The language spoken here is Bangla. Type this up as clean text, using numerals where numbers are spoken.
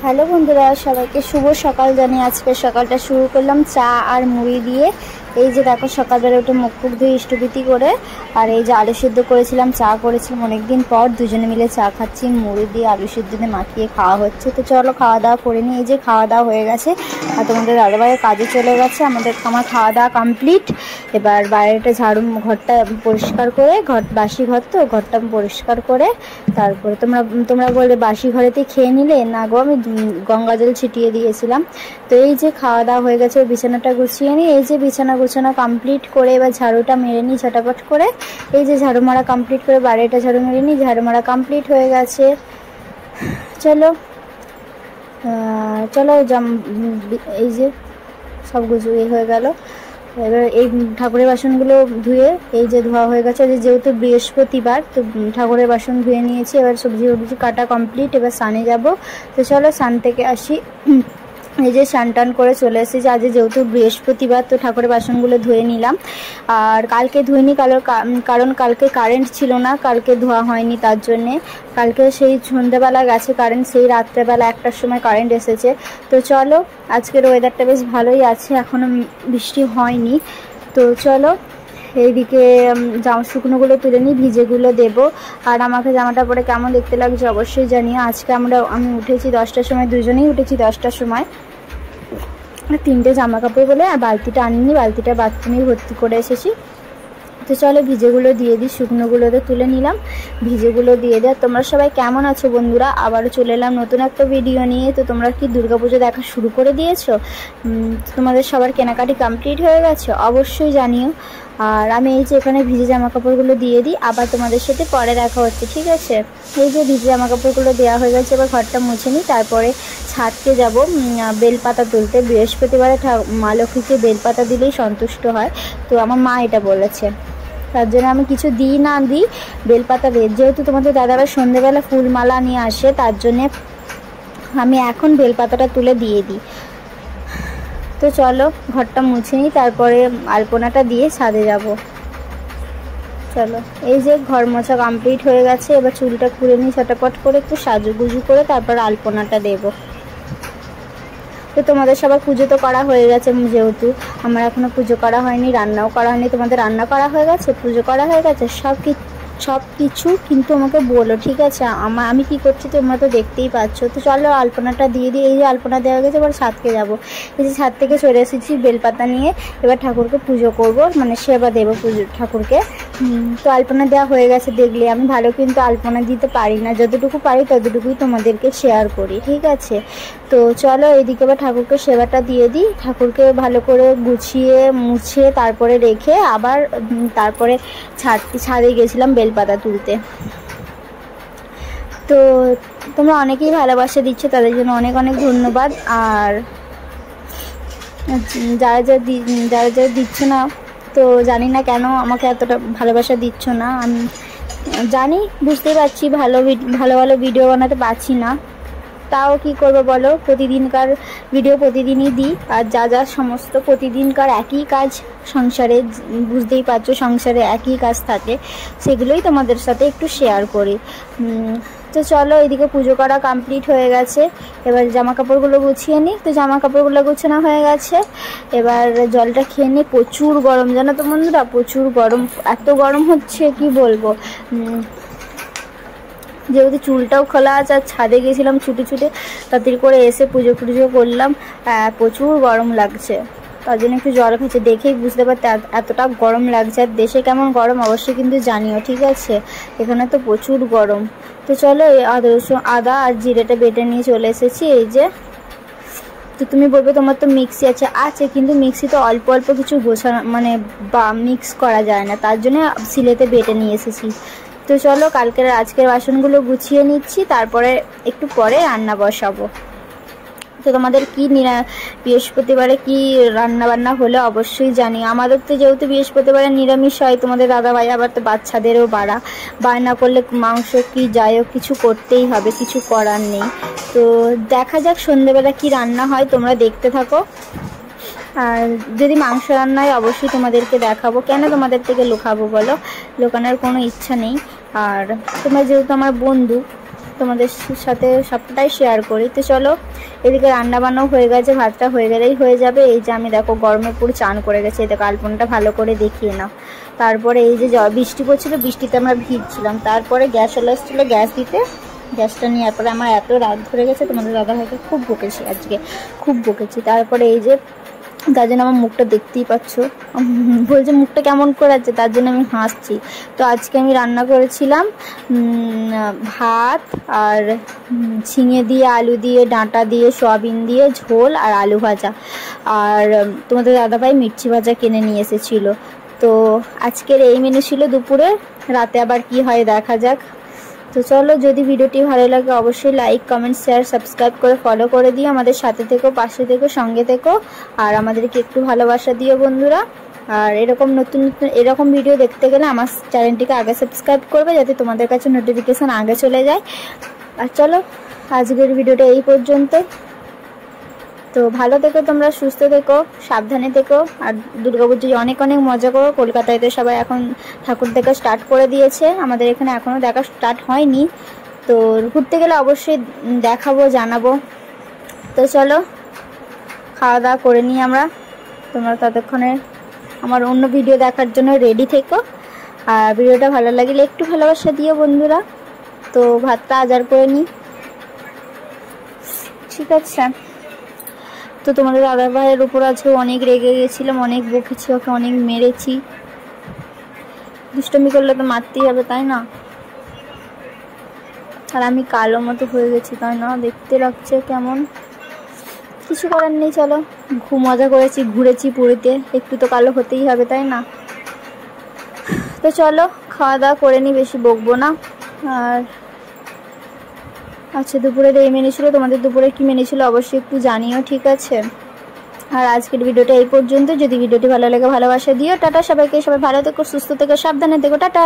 হ্যালো বন্ধুরা, সবাইকে শুভ সকাল জানিয়ে আজকে সকালটা শুরু করলাম চা আর মুড়ি দিয়ে। এই যে দেখো, সকালবেলা উঠে মুখ ধুয়ে ইষ্টভীতি করে আর এই যে আলু সিদ্ধ করেছিলাম, চা করেছিলাম, অনেকদিন পর দুজনে মিলে চা খাচ্ছি, মুড়ি দিয়ে আলু সিদ্ধ দিয়ে মাখিয়ে খাওয়া হচ্ছে। তো চলো খাওয়া দাওয়া করে নিই। এই যে খাওয়া দাওয়া হয়ে গেছে আর তোমাদের দাদাভাইয়ের কাজে চলে গেছে। আমার খাওয়া দাওয়া কমপ্লিট। এবার বাইরেটা ঝাড়ু, ঘরটা পরিষ্কার করে, বাসি ঘর তো, ঘরটা পরিষ্কার করে তারপরে তোমরা বললে বাসি ঘরেতেই খেয়ে নিলে। না গো, আমি গঙ্গা জল ছিটিয়ে দিয়েছিলাম। তো এই যে খাওয়া দাওয়া হয়ে গেছে, বিছানাটা গুছিয়ে নিই। এই যে বিছানা গুছানো কমপ্লিট করে এবার ঝাড়ুটা মেরে নিই ঝটাপট করে। এই যে ঝাড়ু মারা কমপ্লিট করে বাইরেটা ঝাড়ু মেরে নিই। ঝাড়ু মারা কমপ্লিট হয়ে গেছে। চলো এই যে সব গুছিয়ে হয়ে গেল। এবার এই ঠাকুরের বাসনগুলো ধুয়ে এই যে ধোয়া হয়ে গেছে। যেহেতু বৃহস্পতিবার, তো ঠাকুরের বাসন ধুয়ে নিয়েছি। এবার সবজি কাটা কমপ্লিট। এবার স্নানে যাব। তো চলো স্নান থেকে আসি। এই যে স্নান টান করে চলে এসেছি। আজ যেহেতু বৃহস্পতিবার, তো ঠাকুরের বাসনগুলো ধুয়ে নিলাম। আর কালকে ধুইনি কারণ কালকে কারেন্ট ছিল না, কালকে ধোয়া হয়নি। তার জন্যে কালকে সেই সন্ধ্যেবেলা গেছে কারেন্ট, সেই রাত্রেবেলা 1টার সময় কারেন্ট এসেছে। তো চলো, আজকের ওয়েদারটা বেশ ভালোই আছে, এখনও বৃষ্টি হয়নি। তো চলো এইদিকে শুকনোগুলো তুলে নিই, ভিজেগুলো দেবো। আর আমাকে জামাটা পরে কেমন দেখতে লাগছে অবশ্যই জানিও। আজকে আমি উঠেছি 10টার সময়, দুজনেই উঠেছি 10টার সময়। 3টে জামা কাপড় বলে আর বালতিটা আনিনি, বালতিটা বাথরুমে ভর্তি করে এসেছি। তো চলো ভিজেগুলো দিয়ে দিই, শুকনোগুলো তো তুলে নিলাম, ভিজেগুলো দিয়ে দেয়। তোমরা সবাই কেমন আছো বন্ধুরা? আবারও চলে এলাম নতুন একটা ভিডিও নিয়ে। তো তোমরা কি দুর্গাপুজো দেখা শুরু করে দিয়েছো? তোমাদের সবার কেনাকাটি কমপ্লিট হয়ে গেছে? অবশ্যই জানিও। আর আমি এই যে এখানে ভিজে জামা কাপড়গুলো দিয়ে দিই, আবার তোমাদের সাথে পরে দেখা হচ্ছে, ঠিক আছে? এই যে ভিজে জামা কাপড়গুলো দেওয়া হয়ে গেছে, এবার ঘরটা মুছে নিই। তারপরে ছাদকে যাব বেলপাতা তুলতে। বৃহস্পতিবারে মা লক্ষ্মীকে বেলপাতা দিলেই সন্তুষ্ট হয়, তো আমার মা এটা বলেছে। তার জন্য আমি কিছু দিই না দিই বেলপাতা দিয়ে, যেহেতু তোমাদের দাদাভাই সন্ধ্যেবেলা ফুলমালা নিয়ে আসে, তার জন্যে আমি এখন বেলপাতাটা তুলে দিয়ে দিই। তো চলো ঘরটা মুছে নিই, তারপরে আলপনাটা দিয়ে ছাদে যাব। চলো, এই যে ঘর মোছা কমপ্লিট হয়ে গেছে। এবার চুলটা খুলে নিই ঝটাপট করে, একটু সাজুগুজু করে তারপর আলপনাটা দেবো। তো তোমাদের সবার পুজো তো করা হয়ে গেছে, যেহেতু আমার এখনও পুজো করা হয়নি, রান্নাও করা হয়নি। তোমাদের রান্না করা হয়ে গেছে, পুজো করা হয়ে গেছে, সব কিছু কিন্তু আমাকে বলো, ঠিক আছে? আমি কি করছি তোমরা তো দেখতেই পাচ্ছ। তো চলো আলপনাটা দিয়ে দিই। এই যে আলপনা দেওয়া গেছে, এবার ছাদকে যাবো। এই যে ছাদ থেকে চলে এসেছি বেলপাতা নিয়ে। এবার ঠাকুরকে পুজো করব, মানে সেবা দেবো ঠাকুরকে। তো আলপনা দেওয়া হয়ে গেছে দেখলে। আমি ভালো কিন্তু আলপনা দিতে পারি না, যতটুকু পারি ততটুকুই তোমাদেরকে শেয়ার করি, ঠিক আছে? তো চলো এইদিকে এবার ঠাকুরকে সেবাটা দিয়ে দিই। ঠাকুরকে ভালো করে গুছিয়ে মুছে তারপরে রেখে আবার তারপরে ছাদে গেছিলাম বেলপাতা তুলতে। তো তোমরা অনেকেই ভালোবাসা দিচ্ছ, তাদের জন্য অনেক অনেক ধন্যবাদ। আর যারা যারা দিচ্ছ না, তো জানি না কেন আমাকে এতটা ভালোবাসা দিচ্ছ না। আমি জানি, বুঝতেই পারছি, ভালো ভালো ভিডিও বানাতে পারছি না, তাও কি করবো বলো? প্রতিদিনকার ভিডিও প্রতিদিনই দিই। আর যা সমস্ত প্রতিদিনকার একই কাজ সংসারে, বুঝতেই পারছো সংসারে একই কাজ থাকে, সেগুলোই তোমাদের সাথে একটু শেয়ার করি। তো চলো এদিকে পুজো করা কমপ্লিট হয়ে গেছে। এবার জামা কাপড়গুলো গুছিয়ে নিই। তো জামা কাপড়গুলো গুছানো হয়ে গেছে, এবার জলটা খেয়ে নিই। প্রচুর গরম, জানো তো বন্ধুরা, প্রচুর গরম। এত গরম হচ্ছে কি বলবো। যেহেতু চুলটাও খোলা আছে আর ছাদে গেছিলাম ছুটে তাড়াতাড়ি করে এসে পুজো করলাম, প্রচুর গরম লাগছে। তার জন্য একটু জল খাচ্ছে, দেখেই বুঝতে পারতে এতটা গরম লাগছে। আর দেশে কেমন গরম অবশ্যই কিন্তু জানিও, ঠিক আছে? এখানে তো প্রচুর গরম। তো চলো আদা আর জিরেটা বেটে নিয়ে চলে এসেছি। এই যে, তো তুমি বলবে তোমার তো মিক্সি আছে, কিন্তু মিক্সি তো অল্প অল্প কিছু মানে মিক্স করা যায় না, তার জন্য সিলেতে বেটে নিয়ে এসেছি। তো চলো আজকের বাসনগুলো গুছিয়ে নিচ্ছি, তারপরে একটু পরে রান্না বসাবো। তো তোমাদের বৃহস্পতিবারে কি রান্না বান্না হলে অবশ্যই জানি। আমাদের তো যেহেতু বৃহস্পতিবারে নিরামিষ হয়, তোমাদের দাদাভাই আবার তো বাচ্চাদেরও বায়না করলে মাংস কি যাই হোক কিছু করতেই হবে, কিছু করার নেই। তো দেখা যাক সন্ধ্যেবেলা কি রান্না হয়, তোমরা দেখতে থাকো। আর যদি মাংস রান্না হয় অবশ্যই তোমাদেরকে দেখাবো, কেন তোমাদের থেকে লুকাবো বলো? লুকানোর কোনো ইচ্ছা নেই। আর তোমরা যেহেতু আমার বন্ধু, তোমাদের সাথে সবটাই শেয়ার করি। তো চলো, এদিকে রান্না বান্নাও হয়ে গেছে, ভাতটা হয়ে গেলেই হয়ে যাবে। এই যে আমি দেখো গরমে পুরো চান করে গেছে, এই দেখো আলপনাটা ভালো করে দেখিয়ে নাও। তারপরে এই যে বৃষ্টি পড়ছিল, বৃষ্টিতে আমরা ভিজছিলাম। তারপরে গ্যাস চলে এসেছিলো গ্যাস দিতে, গ্যাসটা নেওয়ার পরে আমার এত রাত ধরে গেছে, তোমাদের দাদাভাইকে খুব বকেছি আজকে, খুব বকেছি। তারপরে এই যে তার জন্য আমার মুখটা দেখতেই পাচ্ছ, বলছে মুখটা কেমন করে আছে, তার জন্য আমি হাসছি। তো আজকে আমি রান্না করেছিলাম ভাত আর ঝিঙে দিয়ে, আলু দিয়ে, ডাঁটা দিয়ে, সয়াবিন দিয়ে ঝোল আর আলু ভাজা। আর তোমাদের দাদাভাই মির্চি ভাজা কিনে নিয়ে এসেছিলো। তো আজকের এই মেনু ছিল দুপুরে, রাতে আবার কি হয় দেখা যাক। তো চলো, যদি ভিডিওটি ভালো লাগে অবশ্যই লাইক, কমেন্ট, শেয়ার, সাবস্ক্রাইব করে ফলো করে দিও। আমাদের সাথে থেকো, পাশে থেকো, সঙ্গে থেকো, আর আমাদেরকে একটু ভালোবাসা দিও বন্ধুরা। আর এরকম নতুন নতুন এরকম ভিডিও দেখতে গেলে আমার চ্যানেলটিকে আগে সাবস্ক্রাইব করবে, যাতে তোমাদের কাছে নোটিফিকেশান আগে চলে যায়। আর চলো, আজকের ভিডিওটা এই পর্যন্ত। তো ভালো থেকো তোমরা, সুস্থ থেকো, সাবধানে থেকো। আর দুর্গাপুজোয় অনেক অনেক মজা করো। কলকাতায় তো সবাই এখন ঠাকুর দেখা স্টার্ট করে দিয়েছে, আমাদের এখানে এখনও দেখা স্টার্ট হয়নি। তো ঘুরতে গেলে অবশ্যই দেখাবো, জানাবো। তো চলো, খাওয়া দাওয়া করে নিই আমরা। তোমরা ততক্ষণে আমার অন্য ভিডিও দেখার জন্য রেডি থেকো। আর ভিডিওটা ভালো লাগলে একটু ভালোবাসা দিও বন্ধুরা। তো ভাতটা আজার করে নিই, ঠিক আছে? তো তোমাদের দাদাভাইয়ের উপর আজকে অনেক রেগে গেছিলাম, অনেক বকেছি ওকে, অনেক মেরেছি। দুষ্টমি করলে তো মারতেই হবে, তাই না? আর আমি কালো মতো হয়ে গেছি, তাই না? দেখতে লাগছে কেমন, কিছু করার নেই। চলো, মজা করেছি, ঘুরেছি পুরীতে, একটু তো কালো হতেই হবে, তাই না? তো চলো, খাওয়া দাওয়া করে নিই, বেশি বকবো না। আর আচ্ছা, দুপুরের এই মেনু ছিল। তোমাদের দুপুরে কি মেনু ছিল অবশ্যই একটু জানিও, ঠিক আছে? আর আজকের ভিডিওটা এই পর্যন্ত। যদি ভিডিওটি ভালো লাগে ভালোবাসা দিও। টাটা সবাইকে, সবাই ভালো থেকো, সুস্থ থেকো, সাবধানে থেকো, টাটা।